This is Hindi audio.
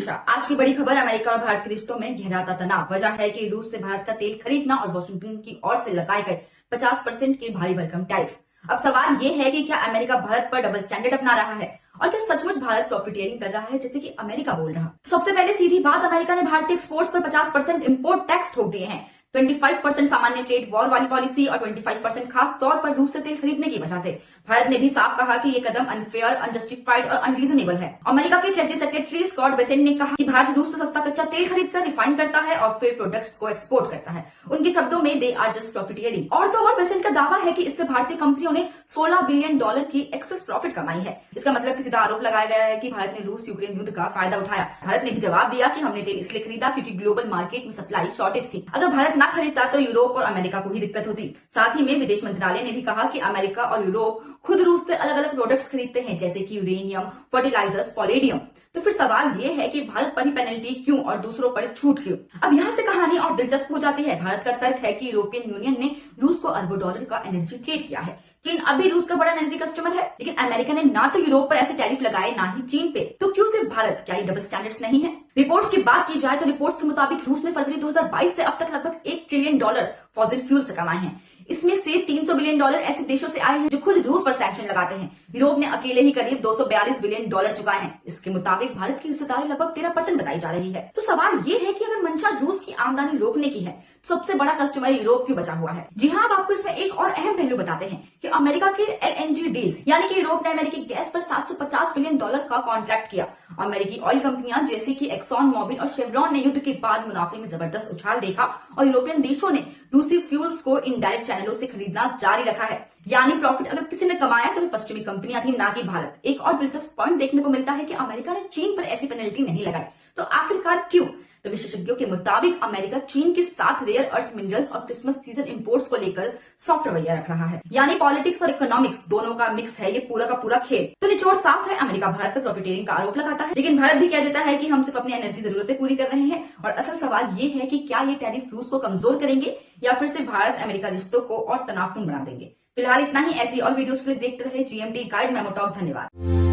दिशा। आज की बड़ी खबर, अमेरिका और भारत के रिश्तों में गहराता तनाव। वजह है कि रूस से भारत का तेल खरीदना और वॉशिंगटन की ओर से लगाए गए 50% के भारी भरकम टैरिफ। अब सवाल ये है कि क्या अमेरिका भारत पर डबल स्टैंडर्ड अपना रहा है और क्या सचमुच भारत प्रॉफिटियरिंग कर रहा है जैसे कि अमेरिका बोल रहा। सबसे पहले सीधी बात, अमेरिका ने भारतीय एक्सपोर्ट्स पर 50% इंपोर्ट टैक्स ठोक दिए हैं। 25% सामान्य ट्रेड वॉर वाली पॉलिसी और 25% खास तौर पर रूस से तेल खरीदने की वजह से। भारत ने भी साफ कहा कि ये कदम अनफेयर, अनजस्टिफाइड और अनरीजनेबल है। अमेरिका के ट्रेजरी सेक्रेटरी स्कॉट बेसेंट ने कहा कि भारत रूस से सस्ता कच्चा तेल खरीदकर रिफाइन करता है और फिर प्रोडक्ट्स को एक्सपोर्ट करता है। उनके शब्दों में, दे आर जस्ट प्रॉफिटियरिंग। और तो और बेसेंट का दावा है कि इससे भारतीय कंपनियों ने $16 बिलियन की एक्सेस प्रॉफिट कमाई है। इसका मतलब कि सीधा आरोप लगाया गया है कि भारत ने रूस यूक्रेन युद्ध का फायदा उठाया। भारत ने भी जवाब दिया कि हमने तेल इसलिए खरीदा क्योंकि ग्लोबल मार्केट में सप्लाई शॉर्टेज थी। अगर भारत ना खरीदता तो यूरोप और अमेरिका को ही दिक्कत होती। साथ ही में विदेश मंत्रालय ने भी कहा कि अमेरिका और यूरोप खुद रूस से अलग अलग प्रोडक्ट्स खरीदते हैं, जैसे कि यूरेनियम, फर्टिलाइजर्स, पॉलेडियम। तो फिर सवाल ये है कि भारत पर ही पेनल्टी क्यों और दूसरों पर छूट क्यों। अब यहाँ से कहानी और दिलचस्प हो जाती है। भारत का तर्क है कि यूरोपियन यूनियन ने रूस को अरबों डॉलर का एनर्जी ट्रेड किया है। चीन अब भी रूस का बड़ा एनर्जी कस्टमर है, लेकिन अमेरिका ने ना तो यूरोप पर ऐसे टैरिफ लगाए ना ही चीन पे। तो क्यों सिर्फ भारत? क्या ये डबल स्टैंडर्ड्स नहीं है? रिपोर्ट्स की बात की जाए तो रिपोर्ट्स के मुताबिक रूस ने फरवरी 2022 से अब तक लगभग $1 ट्रिलियन फॉसिल फ्यूल से कमाए हैं। इसमें से $300 बिलियन ऐसे देशों से आए हैं जो खुद रूस पर सैंक्शन लगाते हैं। यूरोप ने अकेले ही करीब $242 बिलियन चुकाए हैं। इसके मुताबिक भारत की हिस्सेदारी लगभग 13% बताई जा रही है। तो सवाल ये है कि अगर मंशा रूस की आमदनी रोकने की है, तो सबसे बड़ा कस्टमर यूरोप क्यों बचा हुआ है? जी हाँ, अब आपको इसमें एक और अहम पहलू बताते हैं कि अमेरिका के LNG डील्स, यानी कि यूरोप ने अमेरिकी गैस पर $750 बिलियन का कॉन्ट्रैक्ट किया। अमेरिकी ऑयल कंपनियां जैसे कि एक्सॉन मोबिल और शेवरॉन ने युद्ध के बाद मुनाफे में जबरदस्त उछाल देखा और यूरोपियन देशों ने रूसी फ्यूल्स को इनडायरेक्ट चैनलों से खरीदना जारी रखा है। यानी प्रॉफिट अगर किसी ने कमाया तो वो पश्चिमी कंपनियां थी, ना कि भारत। एक और दिलचस्प पॉइंट देखने को मिलता है कि अमेरिका ने चीन पर ऐसी पेनल्टी नहीं लगाई। तो आखिरकार क्यों? तो विशेषज्ञों के मुताबिक अमेरिका चीन के साथ रेयर अर्थ मिनरल्स और क्रिसमस सीजन इंपोर्ट्स को लेकर सॉफ्ट रवैया रख रहा है। यानी पॉलिटिक्स और इकोनॉमिक्स दोनों का मिक्स है ये पूरा का पूरा खेल। तो निचोड़ साफ है, अमेरिका भारत पर प्रॉफिटियरिंग का आरोप लगाता है, लेकिन भारत भी कह देता है कि हम सिर्फ अपनी एनर्जी जरूरतें पूरी कर रहे हैं। और असल सवाल ये है कि क्या ये टैरिफ रूस को कमजोर करेंगे या फिर से भारत अमेरिका रिश्तों को और तनावपूर्ण बना देंगे। फिलहाल इतना ही। ऐसी और वीडियोस के लिए देखते रहे GMT गाइड मेमो टॉक। धन्यवाद।